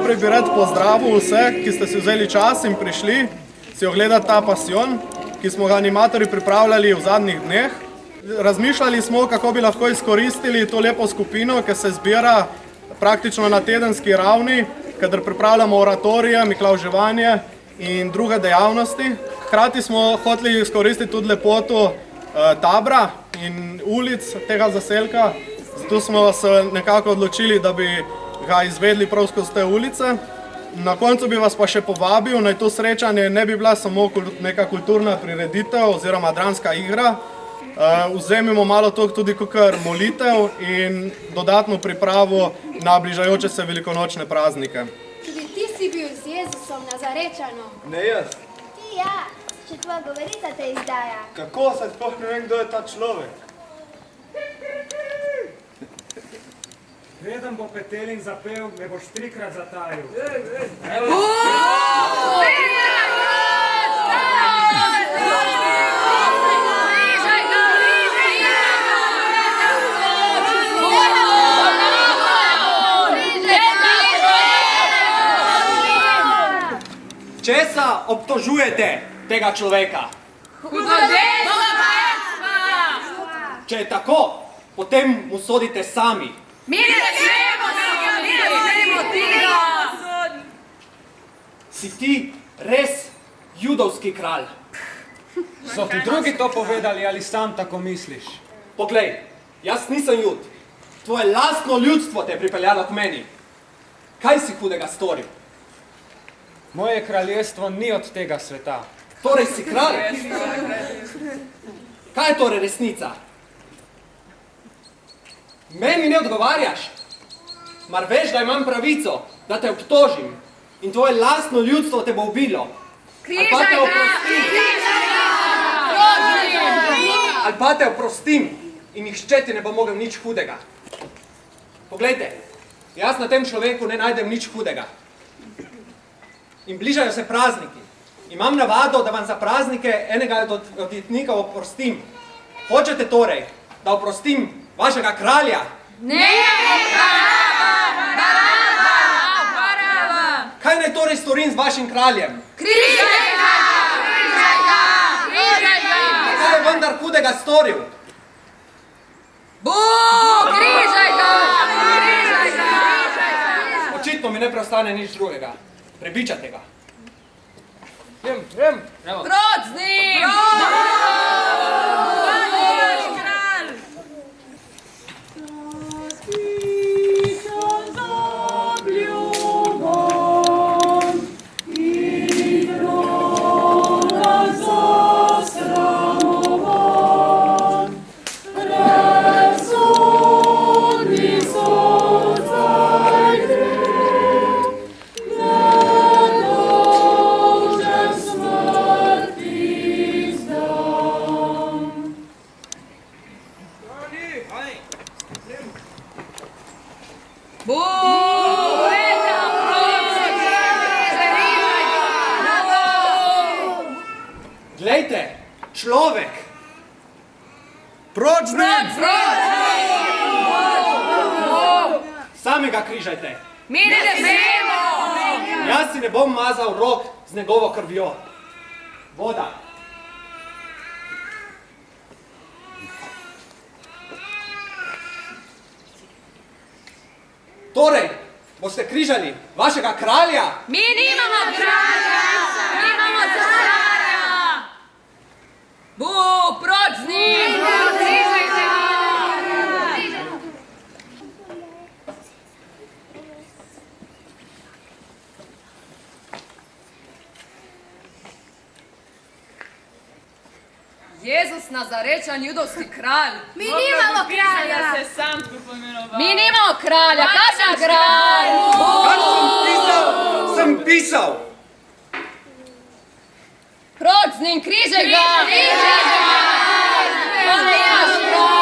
Najprej bi rad pozdravil vse, ki ste si vzeli čas in prišli si ogledati ta pasijon, ki smo ga animatorji pripravljali v zadnjih dneh. Razmišljali smo, kako bi lahko izkoristili to lepo skupino, ki se zbira praktično na tedenski ravni, kadar pripravljamo oratorije, miklavževanje in druge dejavnosti. Hkrati smo hoteli izkoristiti tudi lepoto Tabra in ulic tega zaselka, zato smo se nekako odločili, da bi ga izvedli prav skozi te ulice. Na koncu bi vas pa še povabil, naj to srečanje ne bi bila samo neka kulturna prireditev oziroma dramska igra. Vzemimo malo to tudi kakor molitev in dodatno pripravo na bližajoče se velikonočne praznike. Tudi ti si bil z Jezusom Nazarečanom. Ne jaz. Ti ja, če tvoja govorica te izdaja. Kako se sploh ne vem, kdo je ta človek? Preden bo Petelin zapel, me boš 3-krat zatajil. Česa obtožujete tega človeka? Hudodelstva! Če je tako, potem mu sodite sami. Mi ne smemo tega! Si ti res judovski kralj? So ti drugi to povedali ali sam tako misliš? Poglej, jaz nisem jud. Tvoje lastno ljudstvo te je pripeljalo k meni. Kaj si hudega storil? Moje kraljestvo ni od tega sveta. Torej si kralj? Kaj je torej resnica? Meni ne odgovarjaš? Mar veš, da imam pravico, da te obtožim in tvoje lastno ljudstvo te bo ubilo? Ali pa te oprostim in nihče ti ne bo mogel nič hudega. Poglejte, jaz na tem človeku ne najdem nič hudega. In bližajo se prazniki. Imam navado, da vam za praznike enega od jetnikov oprostim. Hočete torej, da oprostim vašega kralja? Ne, Baraba! Kaj naj torej storim z vašim kraljem? Križaj ga! Kaj je vendar hudega storil? Križaj ga! Očitno mi ne preostane nič drugega. Prebičate ga. Proč z njim! Glejte, človek! Proč z njim! Sami ga križajte. Mi ne smemo! Jaz si ne bom mazal rok z njegovo krvjo. Voda. Torej, boste križali vašega kralja? Mi nimamo kralja! Mi imamo cesarja! Proč z njim! Križajte ga! Jezus Nazarečan, judovski kralj. Mi nimamo kralja! Mi nimamo kralja, kakšen kralj? Kar sem pisal! Proč z njim, križaj ga! On je naš kralj!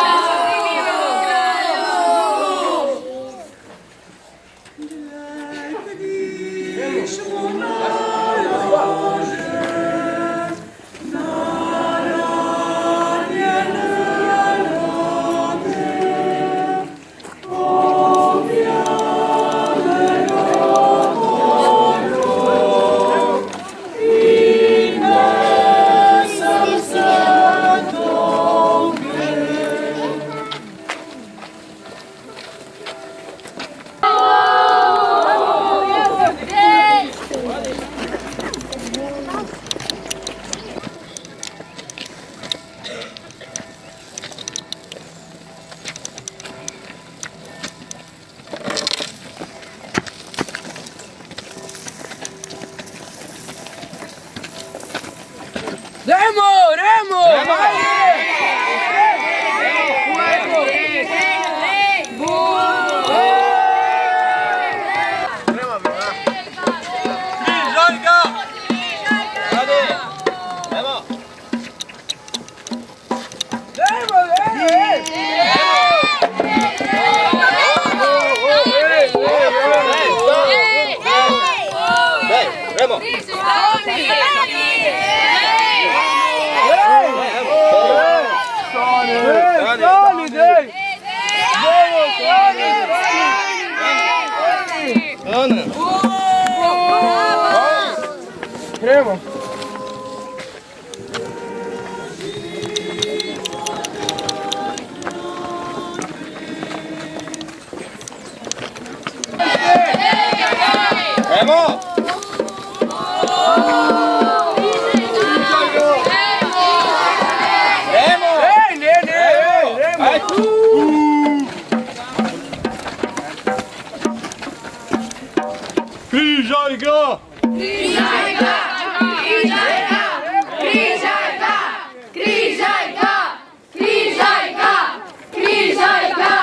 Križaj ga! Križaj ga! Križaj ga! Križaj ga! Križaj ga! Križaj ga! Križaj ga!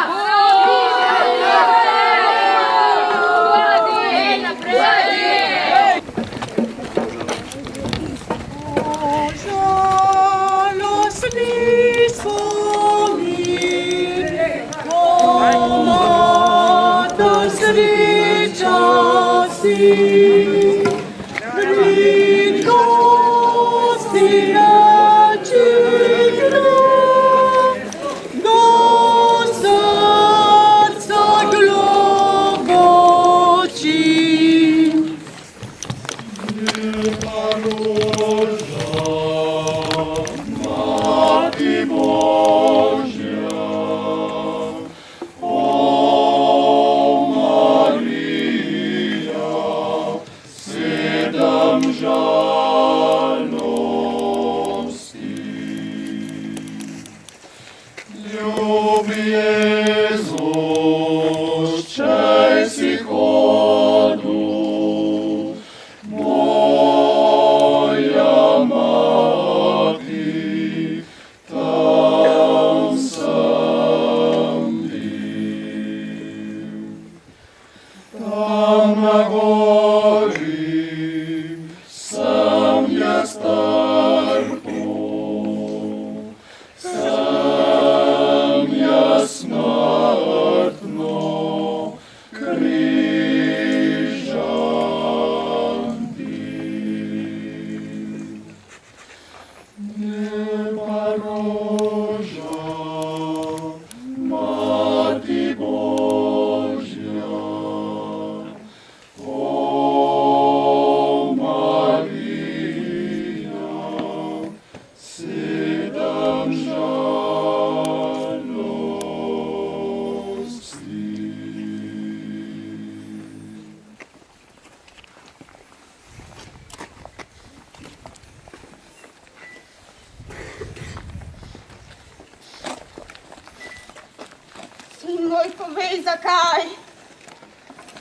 Moj, povej, zakaj?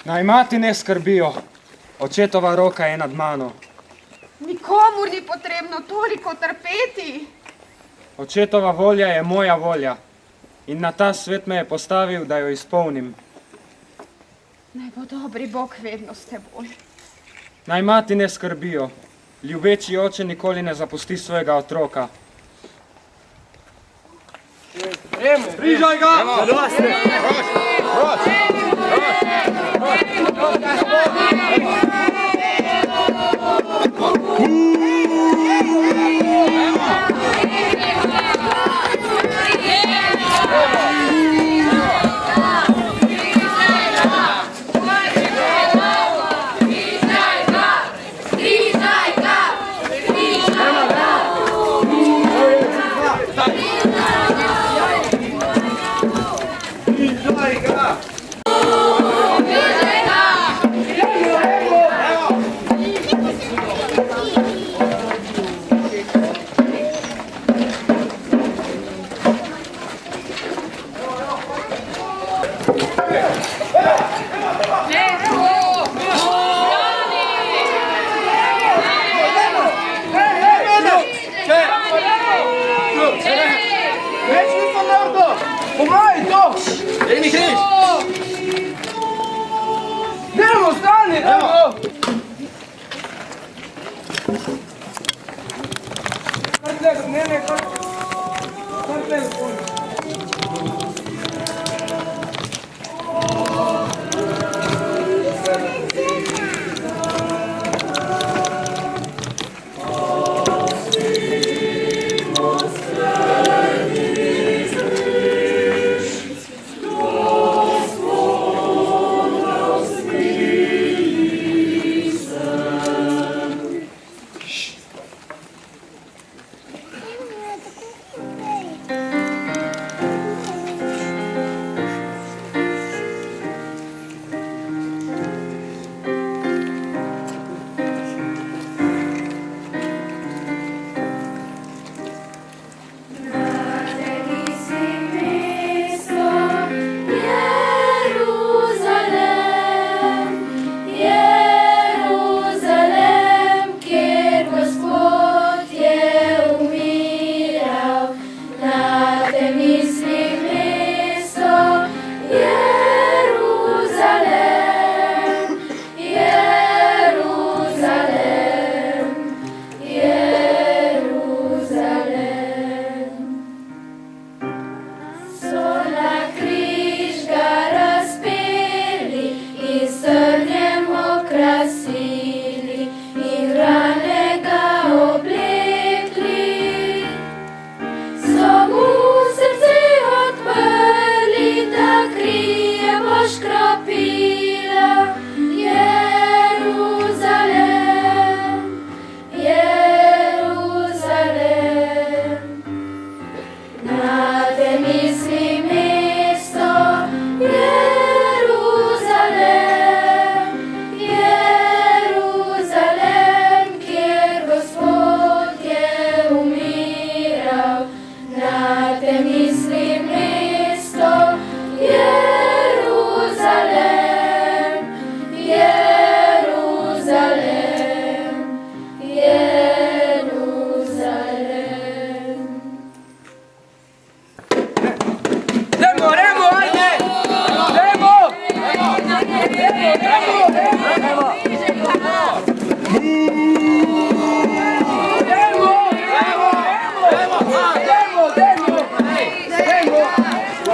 Naj mati ne skrbijo. Očetova roka je nad mano. Nikomur ni potrebno toliko trpeti. Očetova volja je moja volja. In na ta svet me je postavil, da jo izpolnim. Naj bo dobri Bog vedno s teboj. Naj mati ne skrbijo. Ljubeči oče nikoli ne zapusti svojega otroka. Križaj ga!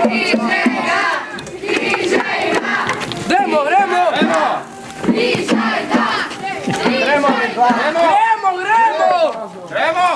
Gremo, gremo! Gremo!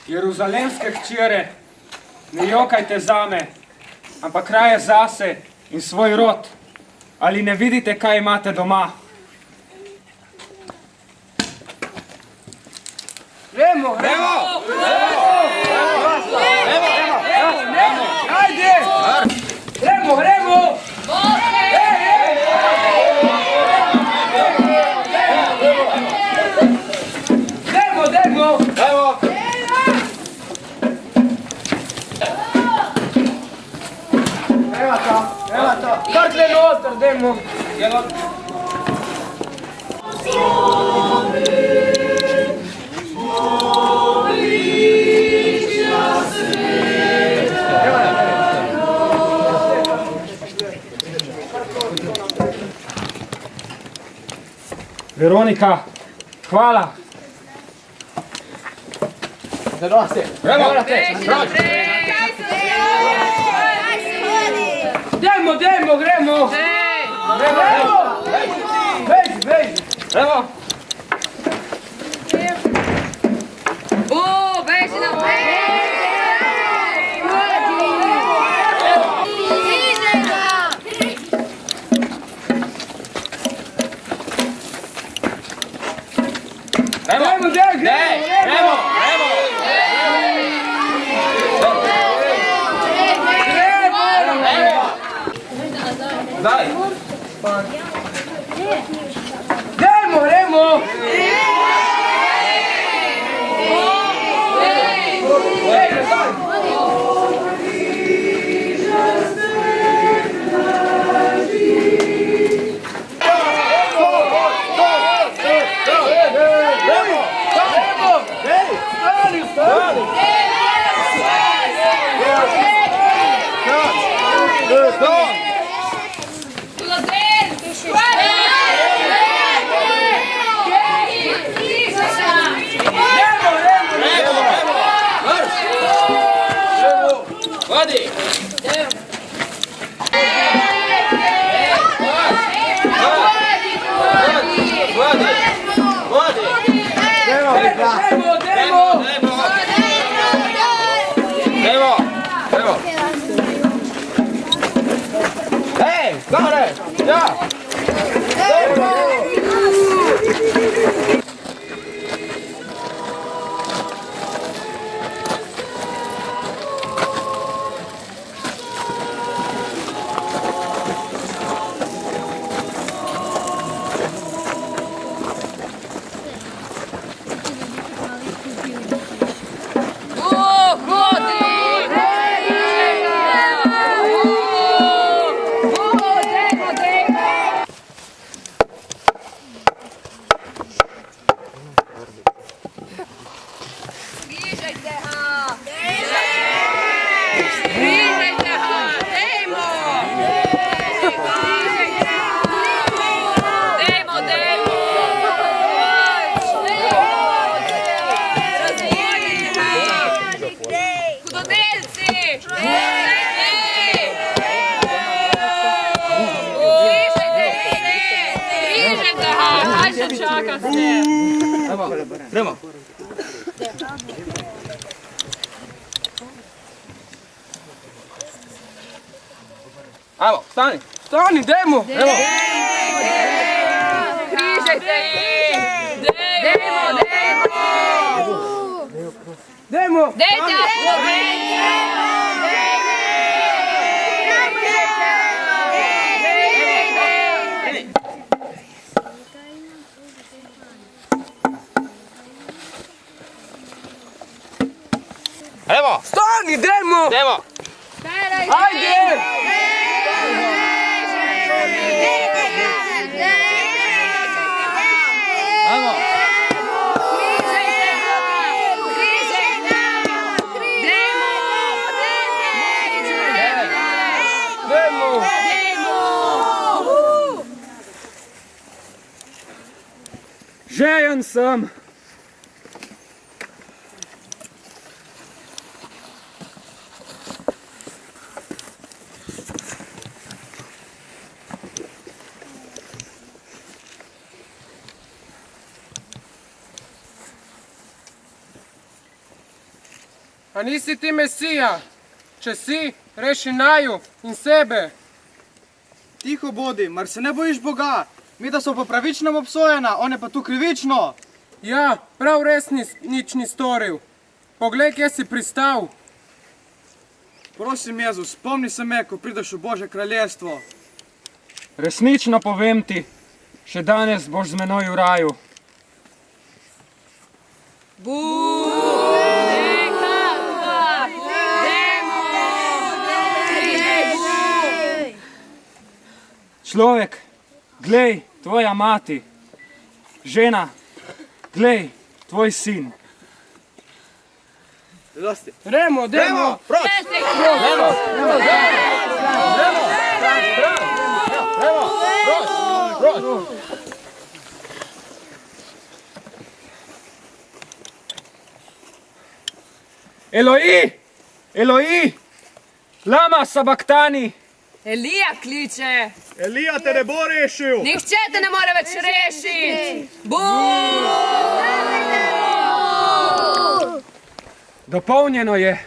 Jeruzalemske hčere, ne jokajte zame, ampak raje zase in svoj rod. Ali ne vidite, kaj imate doma? Gremo, gremo! Ajde! Gremo, gremo! Gremo, gremo! Kar tle noter, dajmo. Veronika, hvala. Dajmo, dajmo, gremo! Gremo! Beži, beži! Evo, Dajmo, gremo! Dajmo, gremo! Vodi! Gremo. Ajmo, stani. Stani, dajmo! Gremo. Križajte jih! Dajmo, Dajmo! dajte! Gremo. Stani, dajmo! Gremo. Ajde! Ajmo. Dajmo! Žejen sem! A nisi ti Mesija? Če si, reši naju in sebe. Tiho bodi, mar se ne bojiš Boga? Mi da so pa pravično obsojena, on je pa tu krivično. Ja, prav res nič ni storil. Poglej, kje si pristal. Prosim, Jezus, spomni se me, ko prideš v Božje kraljestvo. Resnično povem ti, še danes boš z menoj v raju. Človek, glej, tvoja mati. Žena, glej, tvoj sin. Remo, dajmo! Eloi! Eloi! Lama sabaktani! Elija kliče! Elija te ne bo rešil! Nihče te ne more več rešiti! Dopolnjeno je.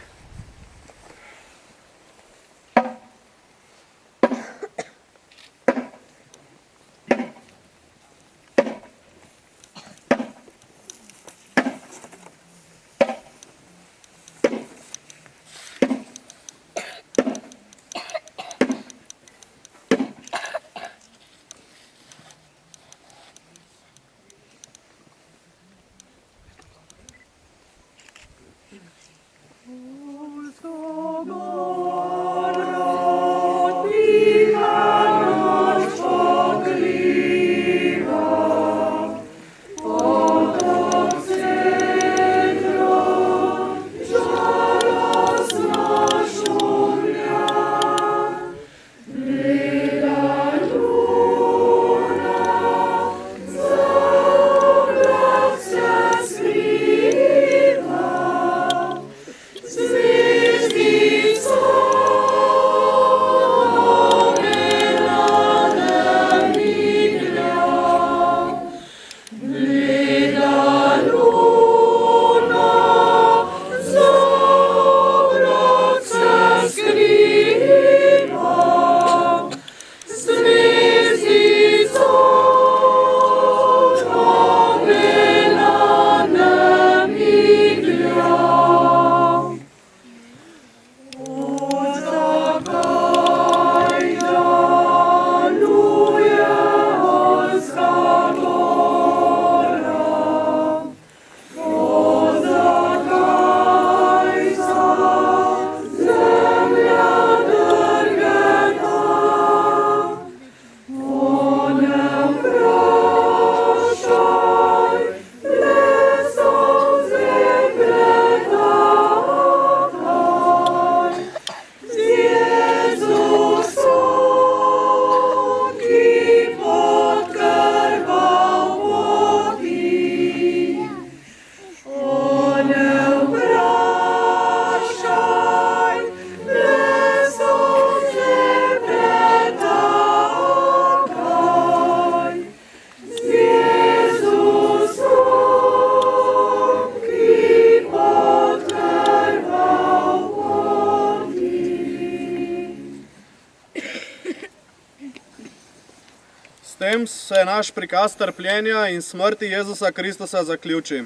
S tem se naš prikaz trpljenja in smrti Jezusa Kristusa zaključi.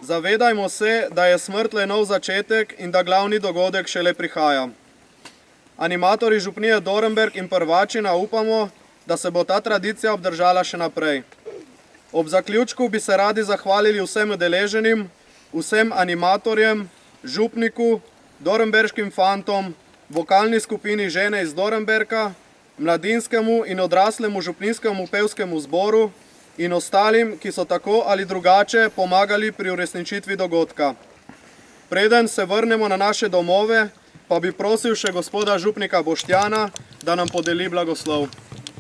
Zavedajmo se, da je smrt le nov začetek in da glavni dogodek šele prihaja. Animatorji župnije Dornberk in Prvačina upamo, da se bo ta tradicija obdržala še naprej. Ob zaključku bi se radi zahvalili vsem udeleženim, vsem animatorjem, župniku, dornberškim fantom, vokalni skupini Žene iz Dornberka, mladinskemu in odraslemu župninskemu pevskemu zboru in ostalim, ki so tako ali drugače pomagali pri uresničitvi dogodka. Preden se vrnemo na naše domove, pa bi prosil še gospoda župnika Boštjana, da nam podeli blagoslov.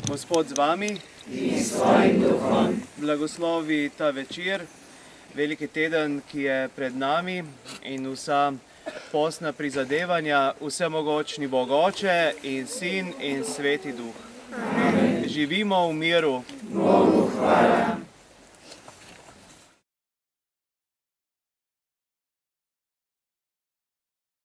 Gospod z vami in s svojim duhom. Blagoslovi ta večer, veliki teden, ki je pred nami in vsa postna prizadevanja, vsemogočni Bog Oče in Sin in Sveti Duh. Amen. Živimo v miru. Bogu hvala.